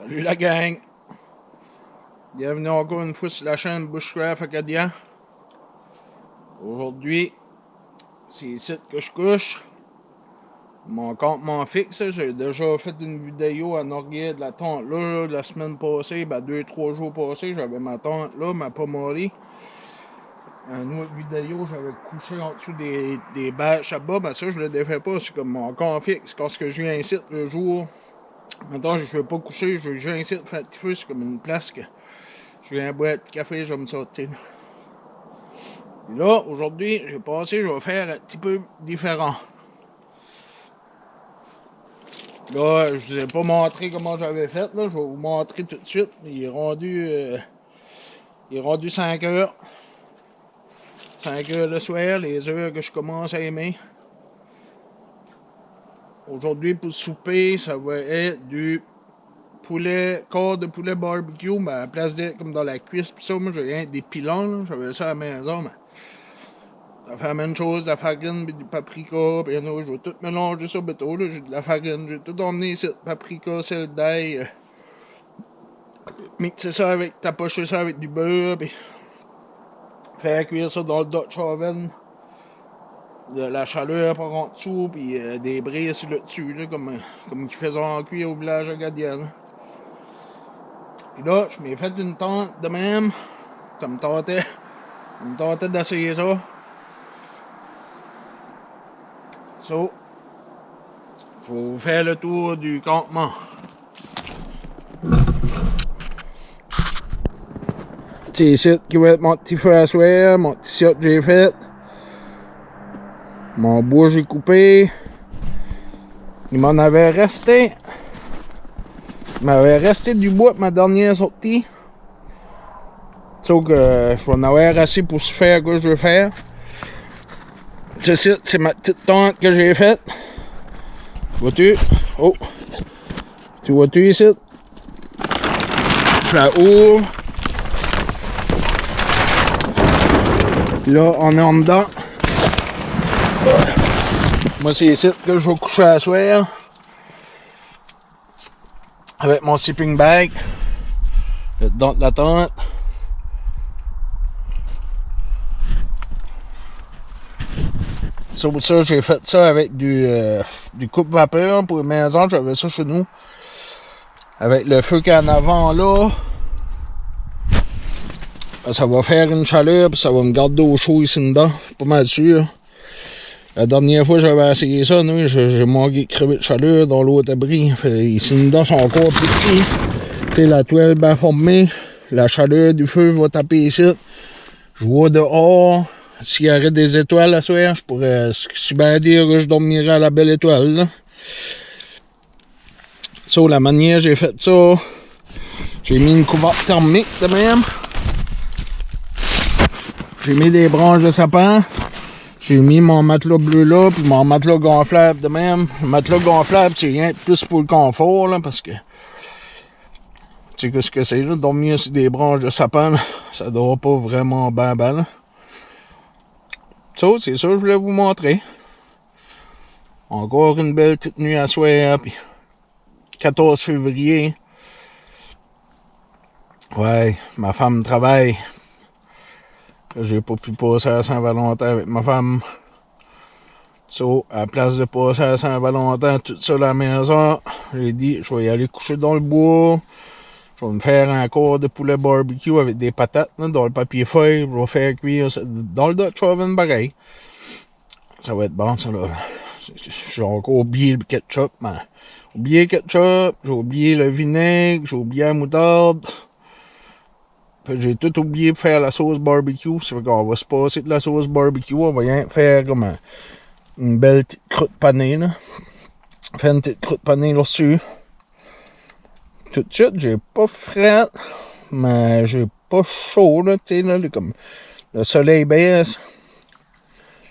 Salut la gang! Bienvenue encore une fois sur la chaîne Bushcraft Acadien. Aujourd'hui, c'est ici que je couche. Mon campement fixe, j'ai déjà fait une vidéo en arrière de la tente là, la semaine passée, 2-3 jours passés, j'avais ma tente là, ma pommerie. Une autre vidéo, j'avais couché en dessous des bâches à bas, ça je le défais pas, c'est comme mon camp fixe. Quand je viens ici le jour, maintenant je vais pas coucher, je viens ici faire un petit feu, c'est comme une place que je viens boire de café, je vais me sortir. Et là, aujourd'hui, j'ai pensé, je vais faire un petit peu différent. Là, je vous ai pas montré comment j'avais fait, là, je vais vous montrer tout de suite. Il est rendu 5 heures. 5 heures le soir, les heures que je commence à aimer. Aujourd'hui, pour le souper, ça va être du poulet, corps de poulet barbecue, mais à la place d'être comme dans la cuisse, pis ça, moi j'ai rien des pilons, j'avais ça à la maison, mais ça fait la même chose, de la farine, puis du paprika, puis je vais tout mélanger ça, béto, là, j'ai de la farine, j'ai tout emmené ici, paprika, sel d'ail, mixer ça avec, tapocher ça avec du beurre, puis faire cuire ça dans le Dutch oven, de la chaleur par en dessous, puis des brises là dessus, là, comme ils faisaient en cuire au village acadien. Puis là, je m'ai fait une tente de même, ça me tentait d'essayer ça. So, je vais vous faire le tour du campement. C'est ici qui va être mon petit feu à soir, mon petit shot que j'ai fait. Mon bois j'ai coupé. Il m'en avait resté. Il m'avait resté du bois de ma dernière sortie. Sauf que je vais en avoir assez pour se faire ce que je veux faire. C'est ma petite tente que j'ai faite. Vois-tu? Oh! Tu vois-tu ici? Je la ouvre. Puis là, on est en dedans. Moi, c'est ici que je vais coucher à soir. Avec mon sleeping bag. Dedans de la tente. Sur ça, j'ai fait ça avec du coupe-vapeur pour les maisons. J'avais ça chez nous. Avec le feu qu'il y a en avant là. Ça va faire une chaleur puis ça va me garder au chaud ici dedans. Pas mal sûr. La dernière fois que j'avais essayé ça, j'ai manqué de crever de chaleur dans l'autre abri. Ici dedans sont encore plus petits. Tu sais, la toile bien formée. La chaleur du feu va taper ici. Je vois dehors. S'il y aurait des étoiles à soir, je pourrais super dire que je dormirais à la belle étoile. Là. So, la manière j'ai fait ça, j'ai mis une couverte thermique de même. J'ai mis des branches de sapin. J'ai mis mon matelas bleu là, puis mon matelas gonflable de même. Le matelas gonflable, c'est rien de plus pour le confort, là, parce que tu sais ce que c'est, là, dormir sur des branches de sapin, là, ça dort pas vraiment ben. Ça, c'est ça que je voulais vous montrer. Encore une belle petite nuit à soir, puis 14 février. Ouais, ma femme travaille. J'ai pas pu passer à Saint-Valentin avec ma femme. So, à la place de passer à Saint-Valentin tout seul à la maison, j'ai dit, je vais y aller coucher dans le bois. Je vais me faire un corps de poulet barbecue avec des patates là, dans le papier feuille. Je vais faire cuire ça dans le Dutch oven pareil. Ça va être bon ça là. J'ai encore oublié le ketchup, mais oublié le ketchup, j'ai oublié le vinaigre, j'ai oublié la moutarde. J'ai tout oublié pour faire la sauce barbecue. Ça fait qu'on va se passer de la sauce barbecue. On va rien faire comme une belle petite croûte panée. Là. Faire une petite croûte panée là-dessus. Tout de suite, j'ai pas frais, mais j'ai pas chaud. Là, là, comme le soleil baisse.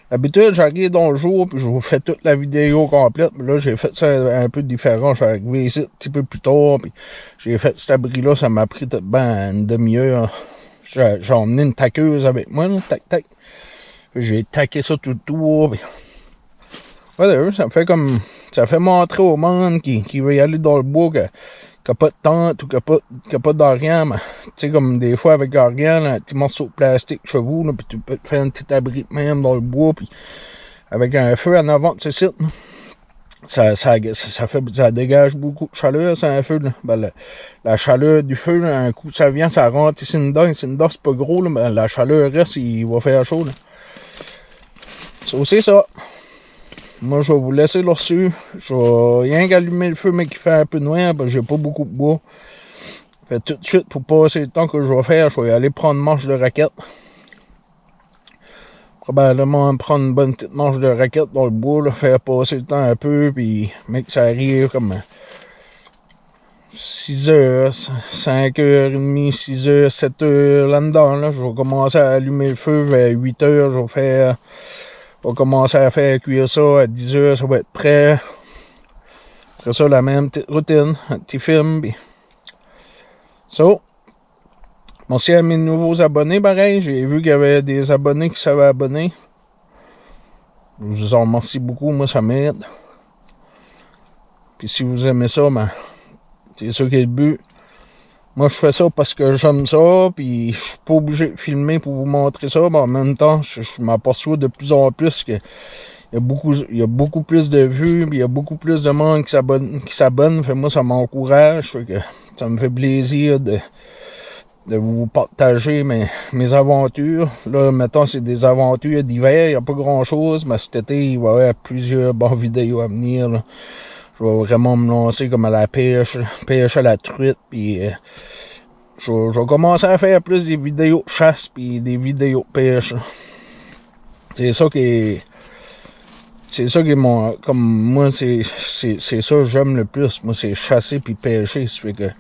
D'habitude, j'arrive dans le jour puis je vous fais toute la vidéo complète. Mais là, j'ai fait ça un peu différent. Je suis arrivé ici un petit peu plus tard. Puis j'ai fait cet abri-là. Ça m'a pris une demi-heure. J'ai emmené une taqueuse avec moi. Là, tac, tac. J'ai taqué ça tout le tour. Puis... Ouais, ça me fait comme... Ça fait montrer au monde qui veut y aller dans le bois qui n'a pas de tente ou qui n'a pas d'Orient, tu sais, comme des fois avec Orient, un petit morceau de plastique chez vous, puis tu peux te faire un petit abri même dans le bois, puis avec un feu en avant de ce site, là. Ça dégage beaucoup de chaleur, c'est un feu. Là. Ben, la chaleur du feu, là, un coup ça vient, ça rentre ici dedans. Ici dedans, c'est pas gros, là, ben, la chaleur reste, il va faire chaud. Là. C'est ça. Moi, je vais vous laisser là-dessus. Je vais rien qu'allumer le feu, mais qui fait un peu noir, parce que j'ai pas beaucoup de bois. Fait tout de suite, pour passer le temps que je vais faire, je vais aller prendre une manche de raquette. Probablement me prendre une bonne petite manche de raquette dans le bois, là, faire passer le temps un peu, puis mec, ça arrive comme 6h, 5h30, 6h, 7h là-dedans, là, je vais commencer à allumer le feu vers 8h, je vais commencer à faire cuire ça à 10h, ça va être prêt. Après ça, la même petite routine, un petit film, puis ça. Merci à mes nouveaux abonnés, pareil. J'ai vu qu'il y avait des abonnés qui savaient abonner. Je vous en remercie beaucoup, moi ça m'aide. Puis si vous aimez ça, ben, c'est ça qui est le but. Moi je fais ça parce que j'aime ça, puis je suis pas obligé de filmer pour vous montrer ça, mais en même temps, je m'aperçois de plus en plus que il y a beaucoup plus de vues, puis il y a beaucoup plus de monde qui s'abonne. Fait moi ça m'encourage, fait que ça me fait plaisir de vous partager mes aventures. Là, mettons, c'est des aventures d'hiver, il n'y a pas grand-chose, mais cet été, il va y avoir plusieurs bonnes vidéos à venir. Là. Je vais vraiment me lancer comme à la pêche à la truite, puis je vais commencer à faire plus des vidéos de chasse, puis des vidéos de pêche. C'est ça qui est mon... Comme moi, c'est ça que j'aime le plus. Moi, c'est chasser puis pêcher. Ça fait que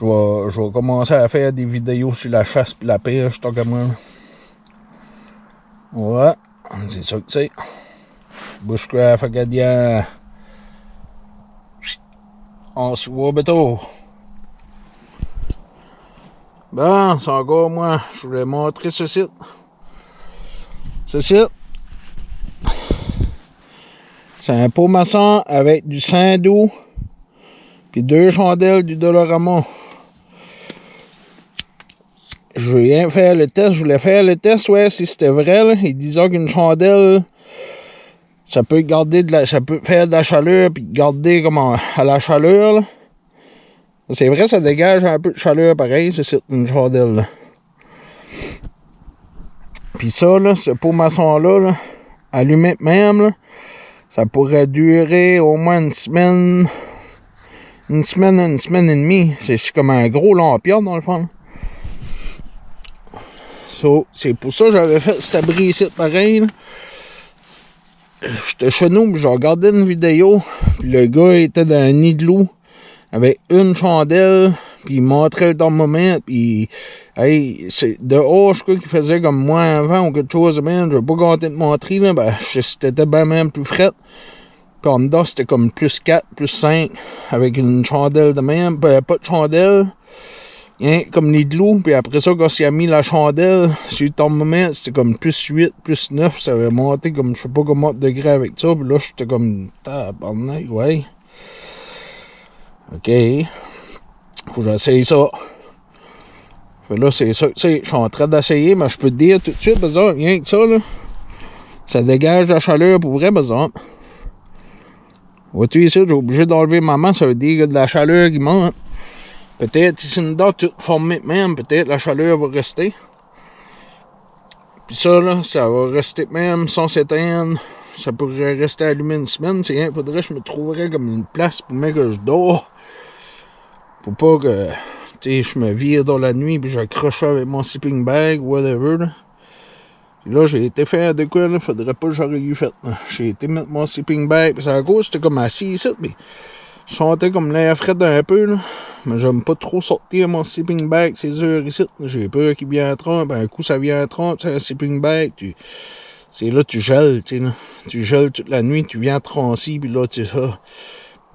je vais commencer à faire des vidéos sur la chasse et la pêche, tant qu'à moi. Ouais, c'est ça que c'est. Bushcraft Acadien. On se voit bientôt. Bon, c'est encore moi. Je voulais montrer ce site. Ce site. C'est un pot maçon avec du Saint-Doux puis 2 chandelles du Dollarama. Je viens faire le test. Je voulais faire le test, ouais, si c'était vrai. Là. Ils disaient qu'une chandelle, ça peut garder ça peut faire de la chaleur puis garder comme à la chaleur. Là. C'est vrai, ça dégage un peu de chaleur pareil, c'est une chandelle. Là. Puis ça, là, ce pot maçon-là, là, allumé même, là, ça pourrait durer au moins une semaine et demie. C'est comme un gros lampion dans le fond. So, c'est pour ça que j'avais fait cet abri ici pareil. Là. J'étais chez nous, j'ai regardé une vidéo, puis le gars était dans un nid de loup avec une chandelle, puis il montrait le thermomètre, puis hey, c'est dehors, je crois qu'il faisait comme moins 20 ou quelque chose de même, je vais pas compter de montrer, là, ben, c'était bien même plus frais. Puis en dedans, c'était comme plus 4, plus 5, avec une chandelle de même, pas de chandelle, hein, comme nid de loup, puis après ça, quand il a mis la chandelle sur le thermomètre, c'était comme plus 8, plus 9, ça avait monté comme je sais pas combien de degrés avec ça, puis là, j'étais comme, tabarnak, ouais. OK. Faut que j'essaye ça. Fait là, c'est ça, tu sais, je suis en train d'essayer, mais je peux te dire tout de suite, par exemple, rien que ça, là, ça dégage la chaleur pour vrai, par exemple. Vois-tu ici, j'ai obligé d'enlever ma main, ça veut dire qu'il y a de la chaleur qui monte. Peut-être ici dedans, tout formé même, peut-être la chaleur va rester. Puis ça, là, ça va rester même sans s'éteindre. Ça pourrait rester allumé une semaine. C'est rien, faudrait que je me trouverais comme une place pour mettre que je dors. Pour pas que, tu sais, je me vire dans la nuit puis j'accroche avec mon sleeping bag ou whatever, là. Puis là, j'ai été faire de quoi, là, faudrait pas que j'aurais eu fait. Là. J'ai été mettre mon sleeping bag, puis c'est à cause, j'étais comme assis ici, mais je sentais comme l'air frais un peu, là. Mais j'aime pas trop sortir mon sleeping bag ces heures ici. J'ai peur qu'il vienne à trompe. Un coup, ça vient à trompe, c'est un sleeping bag. C'est là, tu gèles, tu sais, là. Tu gèles toute la nuit, tu viens transi, puis là, tu sais ça.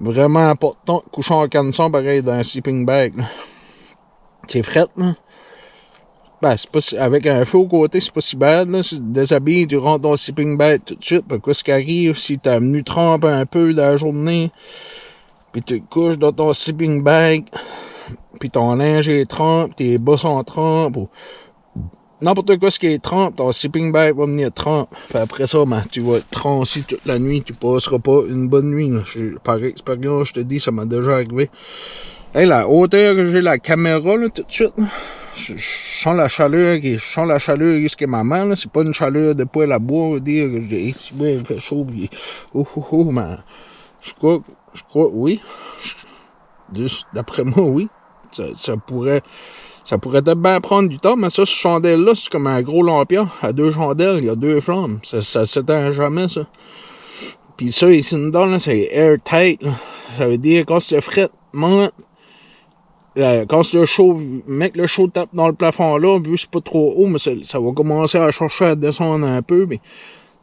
Vraiment important, couchant en canson, pareil, dans un sleeping bag, là. C'est fret, là. Ben, c'est pas si, avec un feu au côté, c'est pas si bad, là. Tu te déshabilles, tu rentres dans le sleeping bag tout de suite. Parce que ce qui arrive, si t'as venu tremper un peu dans la journée, puis tu te couches dans ton sleeping bag, puis ton linge est trempe, tes bas sont trempes, ou n'importe quoi ce qui est trempe, ton sleeping bag va venir trempe. Puis après ça, ben, tu vas être transi toute la nuit, tu passeras pas une bonne nuit. Là. Par expérience, je te dis, ça m'a déjà arrivé. Hey, la hauteur que j'ai la caméra, là, tout de suite, là, je sens la chaleur, jusqu'à ma main, là. C'est pas une chaleur de poêle à bois, on va dire, que j'ai ici, ouais, il fait chaud, puis, mais je crois, oui. D'après moi, oui. Ça pourrait peut-être bien prendre du temps, mais ça, ce chandelle-là, c'est comme un gros lampion. À 2 chandelles, il y a 2 flammes. Ça s'éteint jamais, ça. Puis ça, ici dedans, là, c'est airtight, là. Ça veut dire, quand c'est fret, monte, quand c'est chaud, mec, le chaud tape dans le plafond là, vu que c'est pas trop haut, mais ça va commencer à chercher à descendre un peu, mais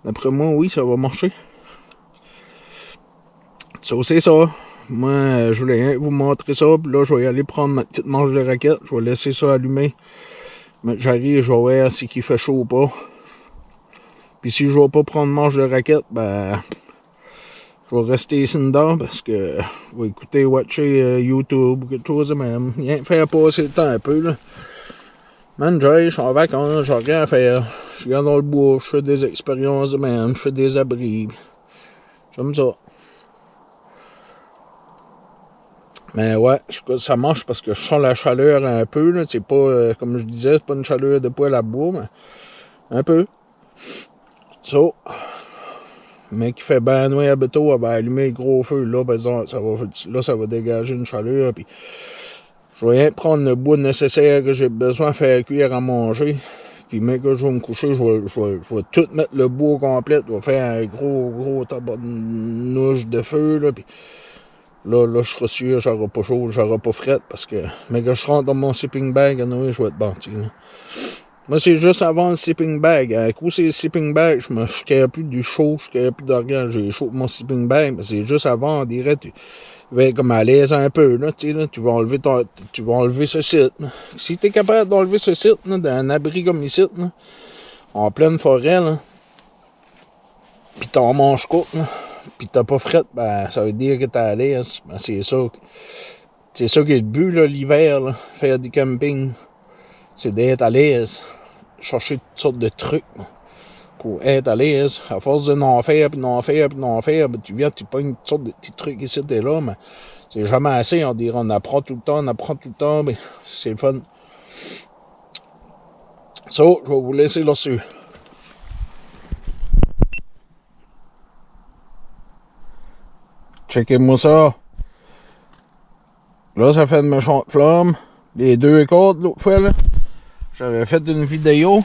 d'après moi, oui, ça va marcher. Ça, c'est ça. Moi, je voulais vous montrer ça, puis là, je vais y aller prendre ma petite manche de raquette, je vais laisser ça allumer. Mais j'arrive, je vais voir si il fait chaud ou pas. Puis si je vais pas prendre manche de raquette, ben... je vais rester ici dedans parce que je vais écouter, watcher YouTube ou quelque chose de même. Rien faire passer le temps un peu, là. Man, je suis en vacances, j'ai rien à faire. Je viens dans le bois, je fais des expériences de même, je fais des abris. J'aime ça. Mais ouais, ça marche parce que je sens la chaleur un peu, là. C'est pas, comme je disais, c'est pas une chaleur de poêle à bois, mais un peu. So. Le mec qui fait ben noir à béton, elle va allumer le gros feu. Là, ben, ça va dégager une chaleur. Puis, je vais rien prendre le bois nécessaire que j'ai besoin de faire cuire à manger. Puis, mec, que je vais me coucher, je vais tout mettre le bois au complet. Je vais faire un gros tabarnouche de feu. Là, puis là, je serai sûr, j'aurai pas chaud, j'aurai pas fret. Parce que, mec, que je rentre dans mon sleeping bag, je vais être bon. Moi, c'est juste avant le sleeping bag. À coup, c'est le sleeping bag, je ne plus du chaud, je ne plus de rien. J'ai chaud mon sleeping bag, mais c'est juste avant, on dirait, tu vas comme à l'aise un peu, là, tu vas enlever ce site. Là. Si tu es capable d'enlever ce site, là, d'un abri comme ici, là, en pleine forêt, là, pis t'en manges court, là, pis t'as pas fret, ben, ça veut dire que t'es à l'aise. Ben, c'est ça qui est le but, là, l'hiver, là, faire du camping. C'est d'être à l'aise. Chercher toutes sortes de trucs pour être à l'aise. À force de n'en faire, ben, tu viens, tu pognes toutes sortes de petits trucs ici et là, mais c'est jamais assez. On apprend tout le temps, mais c'est le fun. So, je vais vous laisser là-dessus. Checkez-moi ça. Là, ça fait une méchante flamme. Les 2 cordes, l'autre fois, là. J'avais fait une vidéo.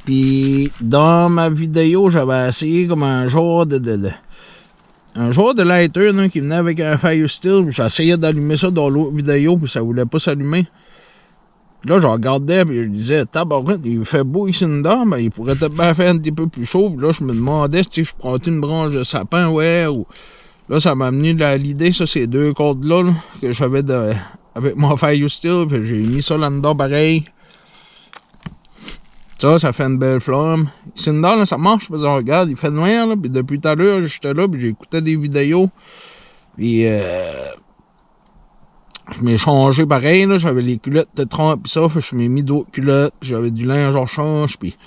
Puis dans ma vidéo, j'avais essayé comme un genre de lighter là, qui venait avec un fire steel. J'essayais d'allumer ça dans l'autre vidéo, puis ça voulait pas s'allumer. Puis là, je regardais, puis je disais, tabarouette, il fait beau ici dedans, mais il pourrait peut-être bien faire un petit peu plus chaud. Puis là, je me demandais si je prenais une branche de sapin, ouais, ou... Là, ça m'a amené l'idée, ça, ces 2 cordes-là, là, que j'avais avec mon fire steel, puis j'ai mis ça là-dedans pareil. Ça fait une belle flamme. Ici dedans, là, ça marche, parce que regarde, il fait noir, là, puis depuis tout à l'heure, j'étais là, puis j'écoutais des vidéos. Puis, je m'ai changé pareil, là, j'avais les culottes de trempe, puis ça, puis je m'ai mis d'autres culottes, puis j'avais du linge en change, puis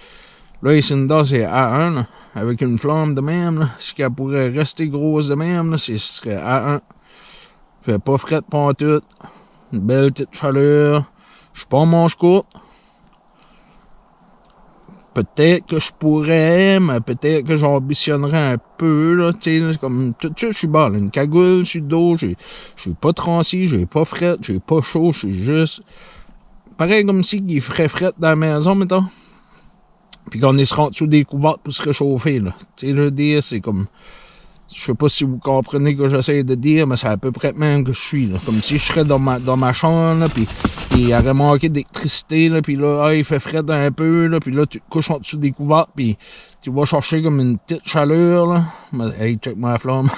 là, ici dedans, c'est A1, là, avec une flamme de même, là. Si qu'elle pourrait rester grosse de même, là, ce serait A1. Fait pas fret pantoute. Une belle petite chaleur. Je suis pas en manche courte. Peut-être que je pourrais, mais peut-être que j'ambitionnerais un peu, là, tu sais, comme, tout de suite, je suis bon, là, une cagoule sur le dos, je suis pas transi, j'ai pas fret, j'ai pas chaud, je suis juste, pareil comme si il ferait fret dans la maison, mettons, puis qu'on est rendu sous des couvertes pour se réchauffer, là, tu sais, le dire, c'est comme, je sais pas si vous comprenez ce que j'essaie de dire, mais c'est à peu près même que je suis, là, comme si je serais dans ma chambre, là, puis il y aurait manqué d'électricité, là, puis là, il fait frais un peu, là, puis là, tu te couches en dessous des couvertes, puis tu vas chercher comme une petite chaleur, là. Mais, hey, check-moi la flamme.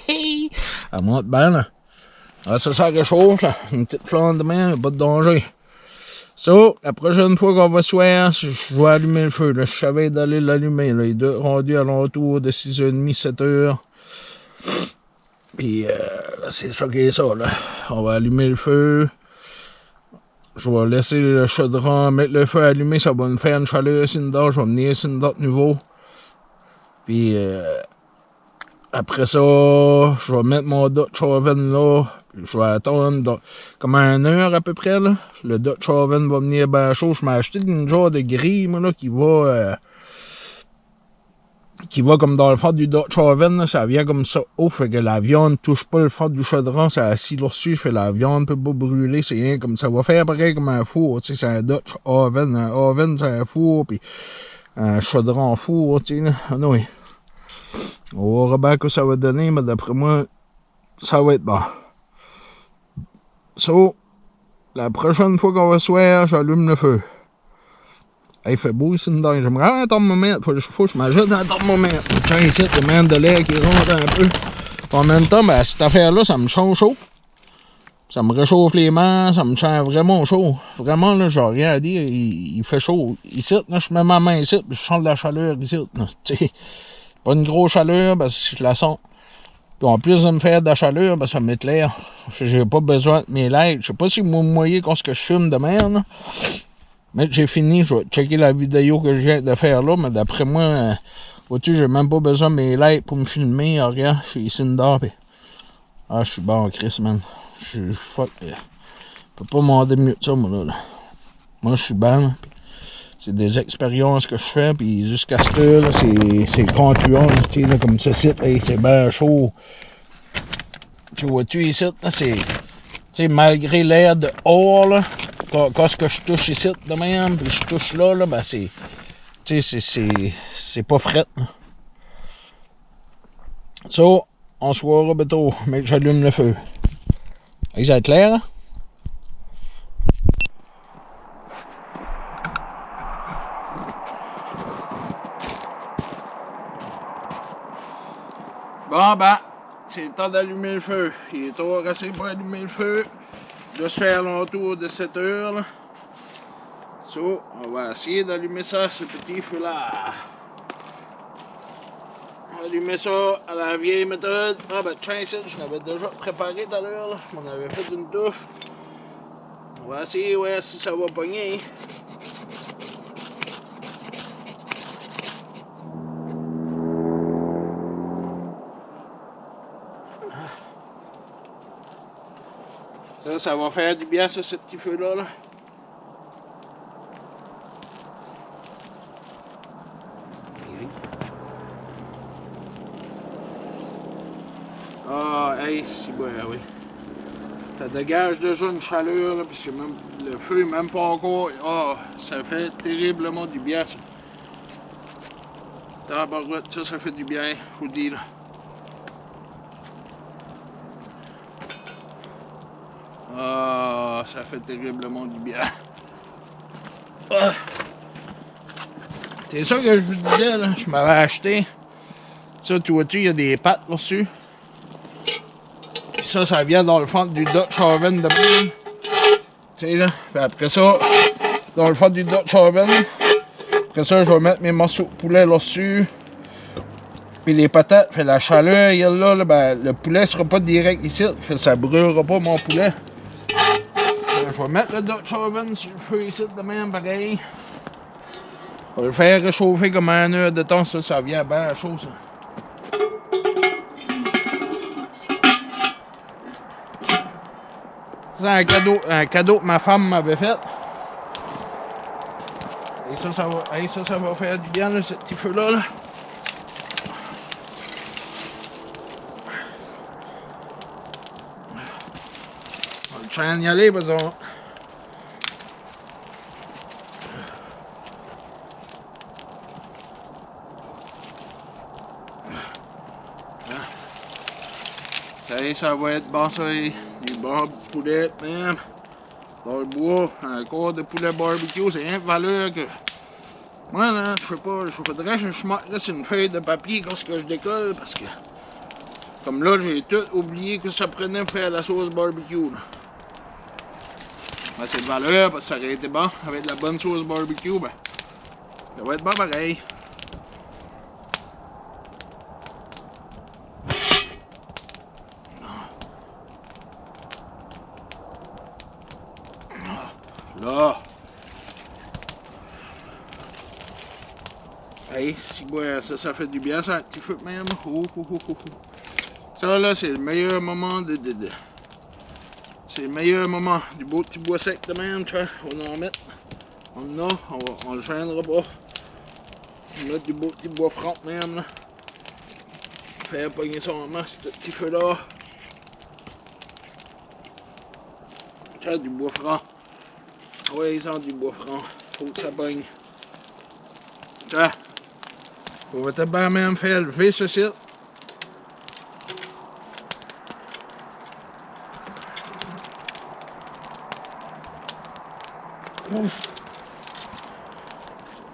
Elle monte bien, là. Ah, ça réchauffe, là. Une petite flamme de mer, pas de danger. So, la prochaine fois qu'on va se voir, je vais allumer le feu, là. Je savais d'aller l'allumer, là. Il est rendu à l'entour de 6h30, 7h. Puis c'est ça qui est ça, là. On va allumer le feu. Je vais laisser le chaudron, mettre le feu allumé, ça va me faire une chaleur ici dedans. Je vais venir ici dedans de nouveau. Puis après ça, je vais mettre mon Dutch oven là. Je vais attendre comme 1 heure à peu près, là. Le Dutch oven va venir bien chaud. Je m'ai acheté une genre de grille, moi, là, qui va comme dans le fond du Dutch oven, là, ça vient comme ça haut, fait que la viande touche pas le fond du chaudron, ça assis là-dessus, fait que la viande peut pas brûler, c'est rien comme ça va faire pareil comme un four, tu sais, c'est un Dutch oven, un oven c'est un four, puis un chaudron four, tu sais, là. Ah non, oui. On verra bien que ça va donner, mais d'après moi, ça va être bon. So, la prochaine fois qu'on va se voir, j'allume le feu. Il fait beau ici dedans. J'aimerais un thermomètre. Faut que je m'ajoute un thermomètre. Tiens, ici, le man de l'air qui rentre un peu. En même temps, ben, cette affaire-là, ça me change chaud. Ça me réchauffe les mains. Ça me change vraiment chaud. Vraiment, là, j'ai rien à dire. Il fait chaud. Ici, là, je mets ma main ici, puis je sens de la chaleur ici. Pas une grosse chaleur, parce que je la sens. Puis en plus de me faire de la chaleur, ben, ça m'éclaire. J'ai pas besoin de mes lights. Je sais pas si vous me voyez quand je fume de mer, là. Mais j'ai fini, je vais checker la vidéo que je viens de faire là, mais d'après moi, vois-tu, j'ai même pas besoin de mes lights pour me filmer. Alors, regarde, je suis ici dedans, pis... Ah, je suis bon, Chris, man. Je suis fuck. Je peux pas demander mieux que ça, moi, là. Moi, je suis bon. C'est des expériences que je fais, puis jusqu'à ce que là, c'est concluant, tu sais, là, comme ce site, là, c'est bien chaud. Tu vois-tu, ici, là, c'est... Tu sais, malgré l'air dehors, là, quand ce que je touche ici de même, puis je touche là, ben c'est... Tu sais, c'est pas fret. Ça, on se verra bientôt, mais j'allume le feu. Et ça va être clair, hein? Bon, ben, c'est le temps d'allumer le feu. Il est trop assez pour allumer le feu. De se faire l'entour de 7 heures, là. So, on va essayer d'allumer ça, ce petit feu-là. On va allumer ça à la vieille méthode. Ah ben tiens ici, je l'avais déjà préparé tout à l'heure, là. On avait fait une touffe. On va essayer, ouais, si ça va pogner. Ça va faire du bien, ça, ce petit feu-là, là. Ah, hey, si, ouais, oui. Ça dégage déjà une chaleur, là, puisque même, le feu n'est même pas encore... Ah, ça fait terriblement du bien, ça. Tabarouette, ça fait du bien, je vous le dis, là. Ah, ça fait terriblement du bien. Ah. C'est ça que je vous disais, là. Je m'avais acheté. Ça, tu vois-tu, il y a des pattes là-dessus. Ça vient dans le fond du Dutch oven de même. Tu sais, là. Puis après ça, dans le fond du Dutch oven. Après ça, je vais mettre mes morceaux de poulet là-dessus. Puis les patates, fait la chaleur, il y a là, ben, le poulet sera pas direct ici. Fait ça brûlera pas mon poulet. Je vais mettre le Dutch oven sur le feu ici de même, pareil. On va le faire réchauffer comme 1 heure de temps, ça vient bien chaud, ça. C'est un cadeau que ma femme m'avait fait. Et ça va faire du bien, là, ce petit feu-là, là. On va le train d'y aller, parce qu'on... Ça va être bon, ça, du bon poulet, même. Dans le bois, un corps de poulet barbecue, c'est rien de valeur que... Moi, là, je sais pas, je voudrais que je marque sur une feuille de papier quand je décolle, parce que... Comme là, j'ai tout oublié que ça prenait pour faire la sauce barbecue, là. Ben, c'est de valeur, parce que ça aurait été bon, avec de la bonne sauce barbecue, ben... Ça va être bon pareil. Là. Hey, si ouais, ça fait du bien, ça, un petit feu même. Ça là, c'est le meilleur moment c'est le meilleur moment. Du beau petit bois sec de même, tu vois. On va en mettre. On le gênera pas. On va mettre du beau petit bois franc même là. Faire pogner ça en masse, ce petit feu là. Tiens, du bois franc. Ouais, ils ont du bois franc. Faut que ça pogne. Tiens. On va peut-être bien même faire lever ce site.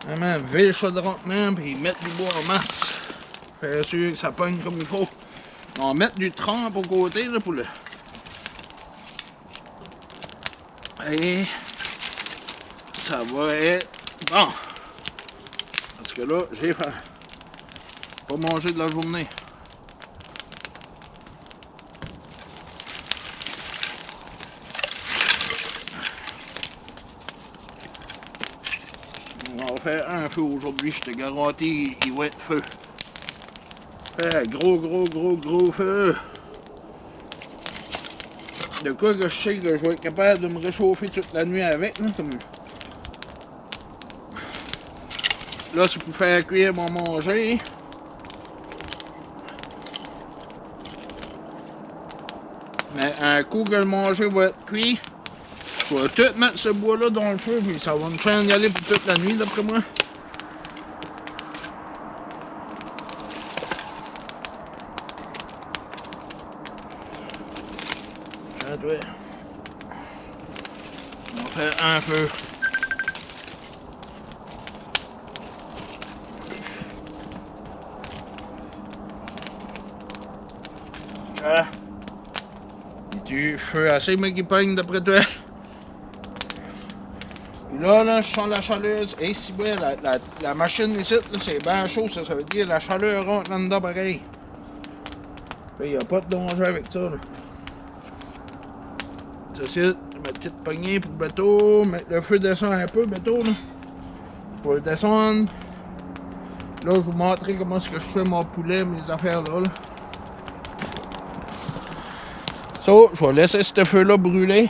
Vraiment, lever le chaudron même, puis mettre du bois en masse. Faire sûr que ça pogne comme il faut. On va mettre du trempe au côté là, pour le. Et ça va être bon. Parce que là, j'ai faim. Pas manger de la journée. On va faire un feu aujourd'hui, je te garantis, il va être feu. Faire gros feu. De quoi que je sais que je vais être capable de me réchauffer toute la nuit avec, là, comme. Là, c'est pour faire cuire mon manger. Mais un coup que le manger va être cuit, je vais tout mettre ce bois-là dans le feu, puis ça va me faire y aller pour toute la nuit, d'après moi. Tiens-toi. On va faire un feu. Ah. Du feu assez mais qui pogne d'après toi. Puis là, je sens la chaleuse. Et si bien, la machine ici, c'est bien chaud, ça veut dire que la chaleur rentre là-dedans pareil. Il n'y a pas de danger avec ça. Là. Ceci, ma petite poignée pour le bateau. Le feu descend un peu, le bateau. Là. Pour le descendre. Là, je vous montrerai comment est-ce que je fais mon poulet, mes affaires là. So, je vais laisser ce feu-là brûler.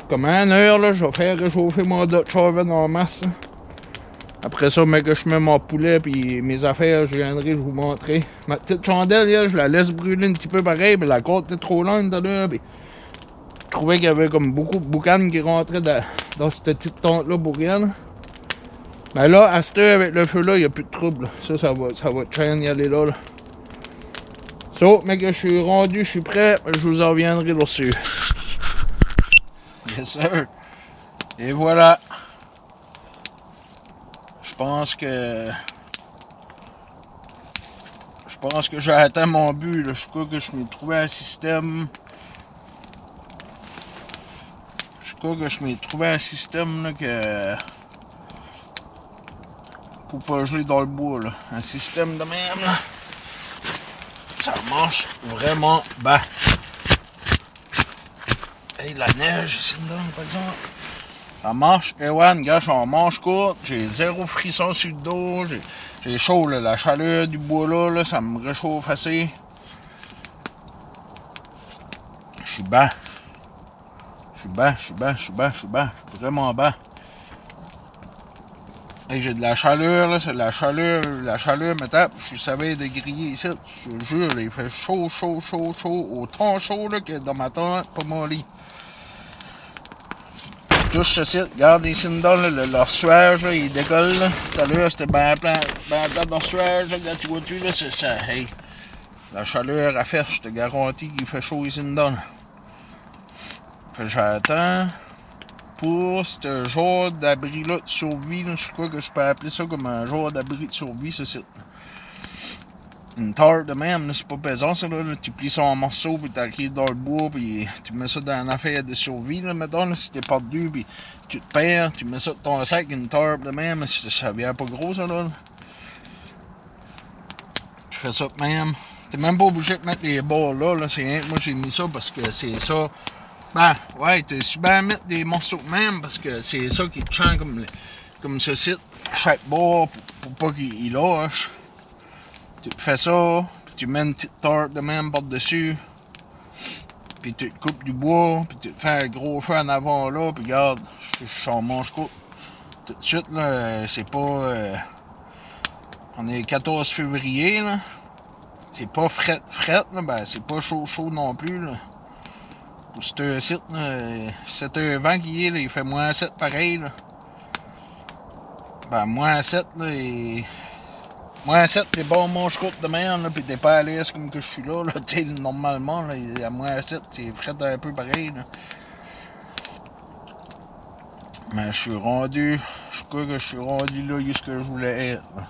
Comme à 1 heure, là, je vais faire réchauffer mon Dutch oven en masse. Là. Après ça, mais que je mets mon poulet et mes affaires, je viendrai, je vous montrerai. Ma petite chandelle, là, je la laisse brûler un petit peu pareil, mais la côte était trop longue tout à l'heure. Je trouvais qu'il y avait comme beaucoup de boucanes qui rentraient dans cette petite tente-là pour rien. Mais là, à cette heure, avec le feu-là, il n'y a plus de trouble. Ça va chaîne y aller là. So, mais que je suis rendu, je suis prêt, je vous en reviendrai là-dessus. Yes sir. Et voilà. Je pense que j'ai atteint mon but. Là. Je crois que je m'ai trouvé un système. Là, que. Pour pas geler dans le bois. Là. Un système de même. Là. Ça marche vraiment bien. Hey, la neige ici dedans, par exemple. Ça marche. Ewan, gars, je suis en manche courte. J'ai zéro frisson sur le dos. J'ai chaud, là. La chaleur du bois là, ça me réchauffe assez. Je suis bien. Vraiment bien. Hey, j'ai de la chaleur, là. C'est la chaleur me tape. Je savais de griller ici. Je te jure, là, il fait chaud. Autant chaud, là, que dans ma tente, pas mon lit. Je touche ceci, regarde ici dedans, l'ossuage, il décolle. Là. Tout à l'heure, c'était bien plein d'ossuage, là, tu vois-tu, là, c'est ça. Hey, la chaleur à faire, je te garantis qu'il fait chaud ici dedans. Là. Fait que j'attends pour ce genre d'abri-là de survie, là, je crois que je peux appeler ça comme un genre d'abri de survie, ceci. Une tarpe de même, là, c'est pas pesant ça, là. Tu plies ça en morceaux, puis t'arrives dans le bois, puis tu mets ça dans une affaire de survie, là, mettons, là, si t'es perdu, puis tu te perds, tu mets ça dans ton sac, une tarpe de même, ça vient pas gros ça, là. Tu fais ça de même. T'es même pas obligé de mettre les bords là, c'est rien que moi j'ai mis ça parce que c'est ça. Ben, ouais, t'es super à mettre des morceaux de même parce que c'est ça qui te change comme ce site. Chaque bord pour pas qu'il lâche. Tu fais ça, puis tu mets une petite tarte de même par-dessus. Puis tu te coupes du bois, puis tu te fais un gros feu en avant là, puis regarde, je mange coupe. Tout de suite, là, c'est pas. On est le 14 février, là. C'est pas fret, là, ben c'est pas chaud non plus, là. Pour ce site, là, 7h20 qu'il est, là, il fait moins 7 pareil, là. Ben, moins 7, là, et... Moins 7, t'es pas au mange-coupe de merde, là, pis t'es pas à l'aise comme que je suis là, tu sais, normalement, là, à moins 7, c'est fret un peu pareil, là. Mais je suis rendu, je crois que je suis rendu là, où ce que je voulais être, là.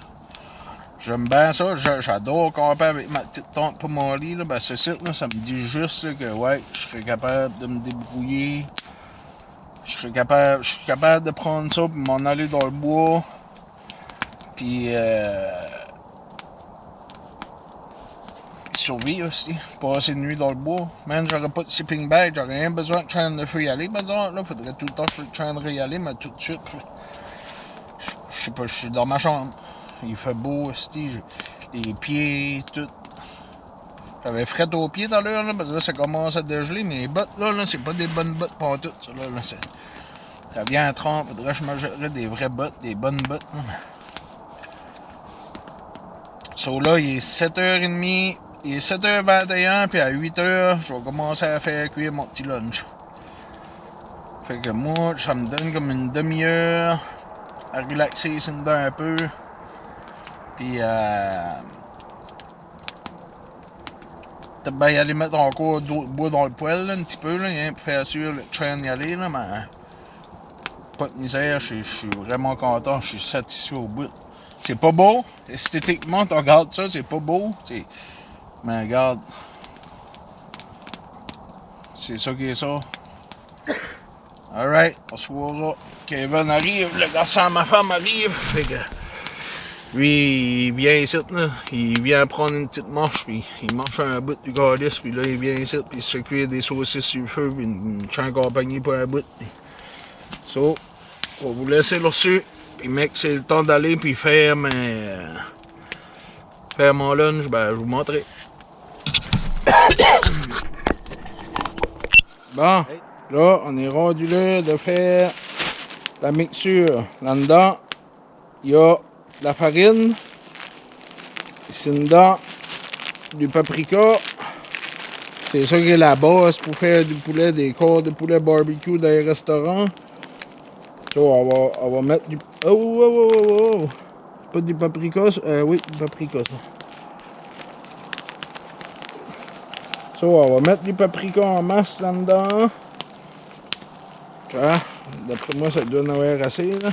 J'aime bien ça, j'adore camper avec ma petite tante pour mon lit, là, ben ce site, là, ça me dit juste, là, que, ouais, je serais capable de me débrouiller, je suis capable de prendre ça, puis m'en aller dans le bois, puis survivre aussi, passer une nuit dans le bois. Même j'aurais pas de sleeping bag, j'aurais rien besoin de chaîne de feu y aller, par exemple, là, faudrait tout le temps que je traînerais y aller, mais tout de suite, je sais pas, je suis dans ma chambre, il fait beau, aussi, les pieds, tout. J'avais fret aux pieds tout à l'heure, parce que là, ça commence à dégeler. Mes bottes, là, c'est pas des bonnes bottes pour tout. Ça, là, ça vient à trempe. Faudrait que je m'achèterais des vraies bottes, des bonnes bottes. So là, il est 7h30, il est 7h21, puis à 8h, je vais commencer à faire cuire mon petit lunch. Fait que moi, ça me donne comme une demi-heure à relaxer sur une dent un peu. Puis ben, y aller mettre encore d'autres bois dans le poêle, là, un petit peu, là, hein, pour faire sûr le train y aller, là, mais pas de misère, je suis vraiment content, je suis satisfait au bout. C'est pas beau, esthétiquement, tu regardes ça, c'est pas beau, mais regarde, c'est ça qui est ça. Alright, on se verra. Kevin arrive, le garçon à ma femme arrive, fait que... Lui, il vient ici, là. Il vient prendre une petite marche, puis il mange un bout du calice, puis là, il vient ici, puis il se fait cuire des saucisses sur le feu, puis une chien compagnie pour un bout. So, on va vous laisser là-dessus, puis mec, c'est le temps d'aller, puis faire mon lunch, ben, je vous montrerai. Bon, là, on est rendu là de faire la mixture. Là-dedans, il y a la farine, ici dedans, du paprika, c'est ça qui est la base pour faire du poulet, des corps de poulet barbecue dans les restaurants. Ça, on va mettre du... Oh. Pas du paprika, oui, du paprika, ça. Ça, on va mettre du paprika en masse là-dedans. D'après moi, ça doit en avoir assez, là.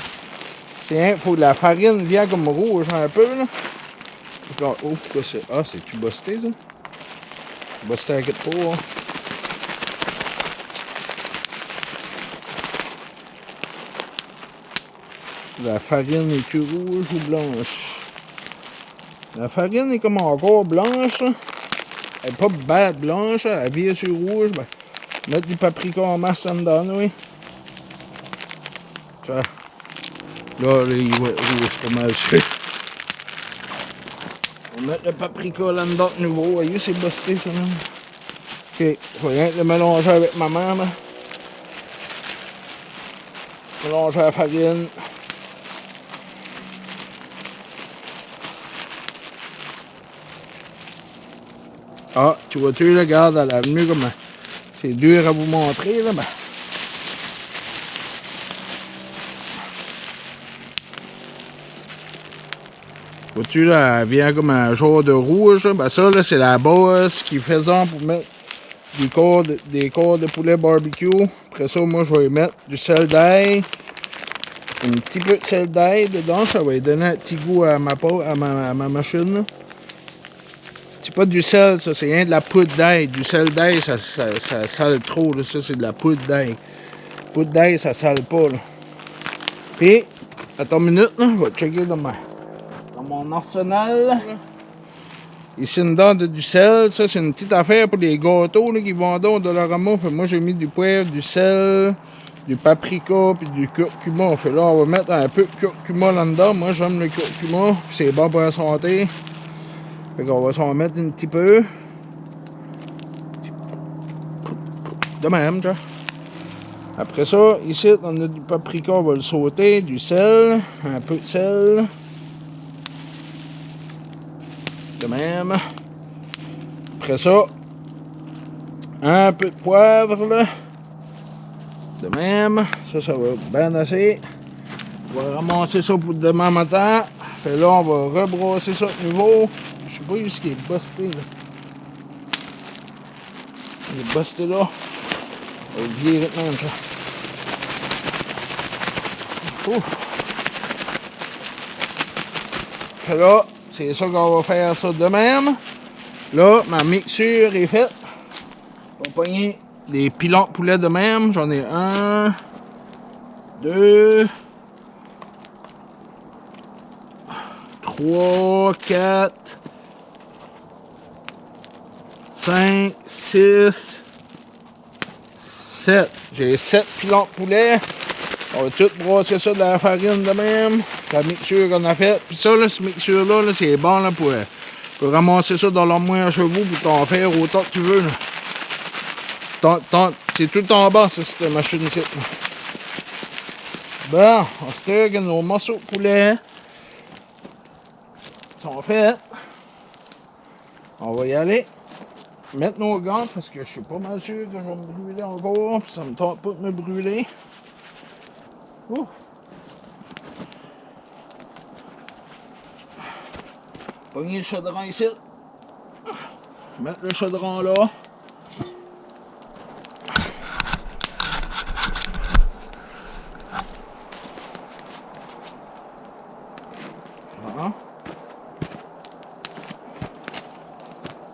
Tiens, faut que la farine vienne comme rouge un peu, là. Oh, quoi c'est? Ah, c'est-tu busté, ça? Busté à quelque part, hein? La farine est-tu rouge ou blanche? La farine est comme encore blanche. Elle est pas bête blanche, elle vient sur rouge. Ben, mettre du paprika en masse en dedans, oui. Ça. Là, il va être rouge pas mal fait. On va mettre le paprika là-dedans de nouveau. Voyez, c'est busté ça même. Ok, faut rien le mélanger avec ma mère. Là. Mélanger la farine. Ah, tu vois-tu, regarde, à l'avenue, comme c'est dur à vous montrer, là, ben. Vois-tu, là, elle vient comme un genre de rouge, là. Ben ça, là, c'est la base qui faisant pour mettre des corps de poulet barbecue. Après ça, moi, je vais y mettre du sel d'ail. Un petit peu de sel d'ail dedans, ça va lui donner un petit goût à ma machine, là. C'est pas du sel, ça, c'est rien de la poudre d'ail. Du sel d'ail, ça sale trop, là. Ça, c'est de la poudre d'ail. Poudre d'ail, ça sale pas, là. Puis, attends une minute, là, je vais checker dans mon arsenal. Ici, dedans, du sel. Ça, c'est une petite affaire pour les gâteaux là, qui vendent au Dollarama. Fait, moi, j'ai mis du poivre, du sel, du paprika, puis du curcuma. Fait, là, on va mettre un peu de curcuma là-dedans. Moi, j'aime le curcuma, puis c'est bon pour la santé. Fait qu'on va s'en mettre un petit peu. De même, tu vois. Après ça, ici, on a du paprika, on va le sauter, du sel, un peu de sel. De même. Après ça, un peu de poivre, là. De même. Ça va être bien assez. On va ramasser ça pour demain matin. Et là, on va rebrosser ça de nouveau. Je sais pas où ce qui est busté, là. Il est busté là. On va le virer de même, ça. Ouf. Et là, c'est ça qu'on va faire ça de même. Là, ma mixture est faite. On va pogner des pilons de poulet de même. J'en ai 1, 2, 3, 4, 5, 6, 7. J'ai 7 pilons de poulet. On va tout brasser ça de la farine de même. La mixture qu'on a faite. Puis ça, là, cette mixture-là, là, c'est bon là, pour ramasser ça dans l'armoire à chevaux pour t'en faire autant que tu veux. C'est tout en bas, ça, cette machine-ci. Bon, on se tire que nos morceaux de poulet sont faits. On va y aller. Mettre nos gants parce que je suis pas mal sûr que je vais me brûler encore. Puis ça me tente pas de me brûler. Ouh. Pogner le chaudron ici. Mettre le chaudron là. Voilà.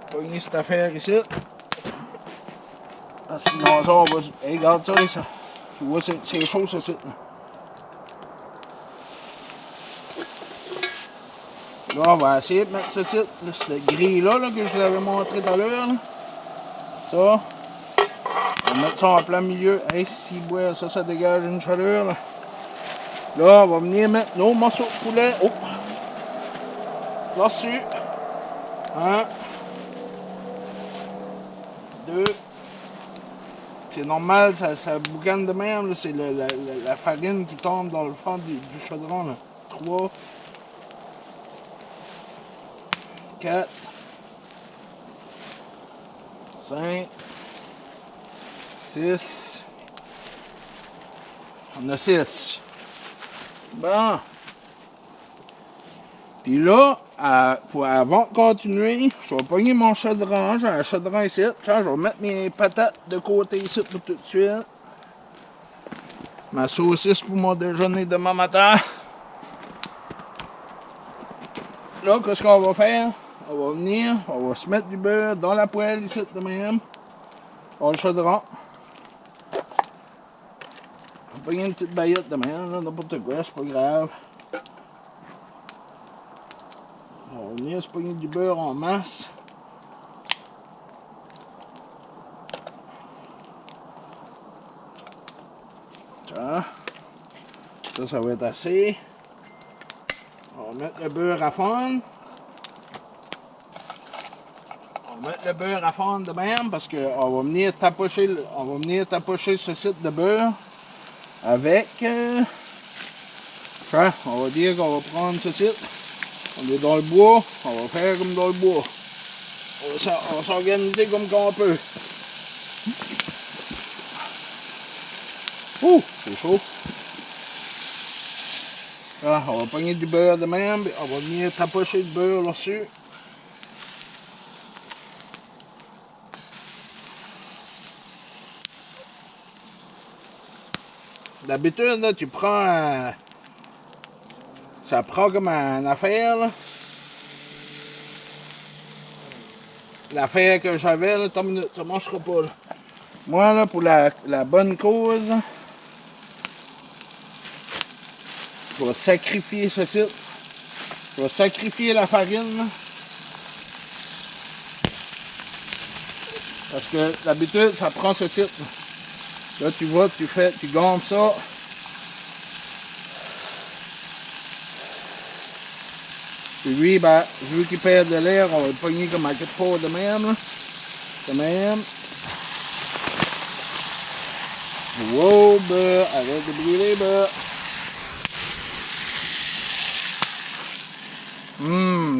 Pogner cette affaire ici. Parce que sinon ça, on va... Hey, regarde ça, ça. Tu vois, c'est chaud, ça, là. Là, on va essayer de mettre ce site, cette grille-là que je vous avais montré tout à l'heure. Ça. On va mettre ça en plein milieu. Hey, si bois, ça dégage une chaleur. Là, on va venir mettre nos morceaux de poulet. Oh! Là-dessus. 1, 2. C'est normal, ça boucane de même. C'est la farine qui tombe dans le fond du chaudron. Là. 3. 4, 5, 6, on a 6. Bon. Puis là, avant de continuer, je vais pogner mon chaudron. J'ai un chaudron ici. Je vais mettre mes patates de côté ici pour tout de suite. Ma saucisse pour mon déjeuner demain matin. Là, qu'est-ce qu'on va faire? On va venir, on va se mettre du beurre dans la poêle ici de même. On le chaudron. On va pogner une petite baillette de même, n'importe quoi, c'est pas grave. On va venir se pogner du beurre en masse. Ça va être assez. On va mettre le beurre à fondre. On va mettre le beurre à fondre de même parce qu'on va venir tapocher ce site de beurre avec... on va dire qu'on va prendre ce site. On est dans le bois, on va faire comme dans le bois. On va s'organiser comme qu'on peut. Ouh, c'est chaud. Là, on va pogner du beurre de même, on va venir tapocher le beurre là-dessus. D'habitude, là, tu prends ça prend comme une affaire, là. L'affaire que j'avais, là, attends une minute, ça marchera pas, là. Moi, là, pour la bonne cause, je vais sacrifier ce site. Je vais sacrifier la farine, là. Parce que d'habitude, ça prend ce site. Là, tu vois, tu gonfles ça. Puis lui, ben, vu qu'il perd de l'air, on va le pogner comme à 4 fois de même. Là. De même. Wow, ben, arrête de brûler, ben.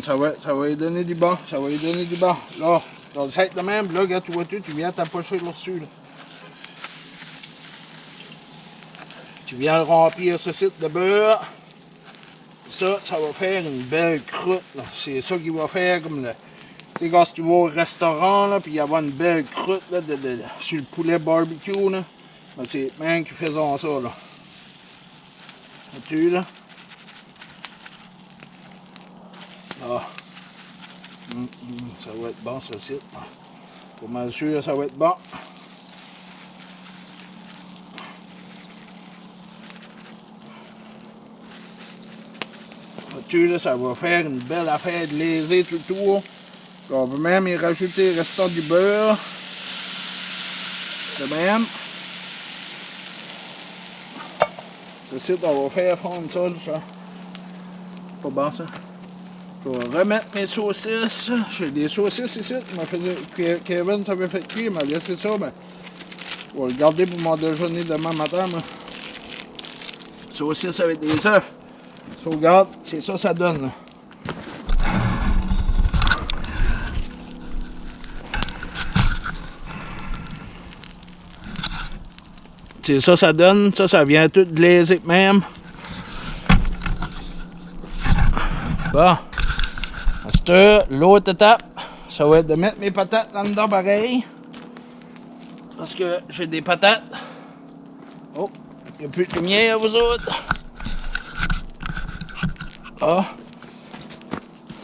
Ça va lui donner du bon. Ça va lui donner du bon. Là, dans le sac de même, là, regarde, tu vois, tu viens t'approcher là-dessus. Là. Tu viens remplir ce site de beurre. Ça va faire une belle croûte. C'est ça qui va faire comme le. Tu sais, quand tu vas au restaurant, là, puis il y avoir une belle croûte là, sur le poulet barbecue, là. Ben, c'est même qui faisons ça, là. Vois-tu, là? Ah. Ça va être bon, ça aussi. Pour mal sûr, ça va être bon. Vois-tu, là, ça va faire une belle affaire de léser tout autour. On peut même y rajouter le restant du beurre. De même. Ceci, on va faire fondre ça. Pas bon, ça. Je vais remettre mes saucisses. J'ai des saucisses ici. Kevin s'avait fait cuire, il m'a laissé ça. Ben, je vais le garder pour mon déjeuner demain matin. Moi. Saucisses avec des œufs. Sauvegarde, c'est ça ça donne. Là. C'est ça ça donne. Ça vient tout glaisé même. Bon. L'autre étape, ça va être de mettre mes patates là-dedans pareil. Parce que j'ai des patates. Oh, il n'y a plus de lumière, vous autres. Ah,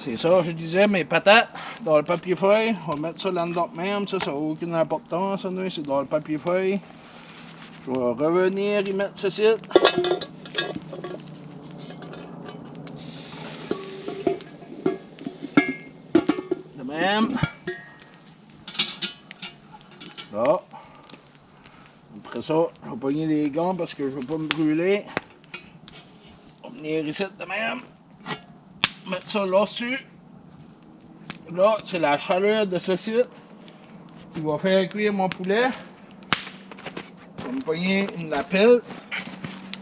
c'est ça, je disais, mes patates dans le papier feuille. On va mettre ça là-dedans même. Ça n'a aucune importance. C'est dans le papier feuille. Je vais revenir y mettre ceci. De même. Là. Après ça, je vais pogner les gants parce que je ne veux pas me brûler. On va venir ici de même. Mettre ça là-dessus. Là, c'est la chaleur de ce site qui va faire cuire mon poulet. Je vais me pogner la pelle.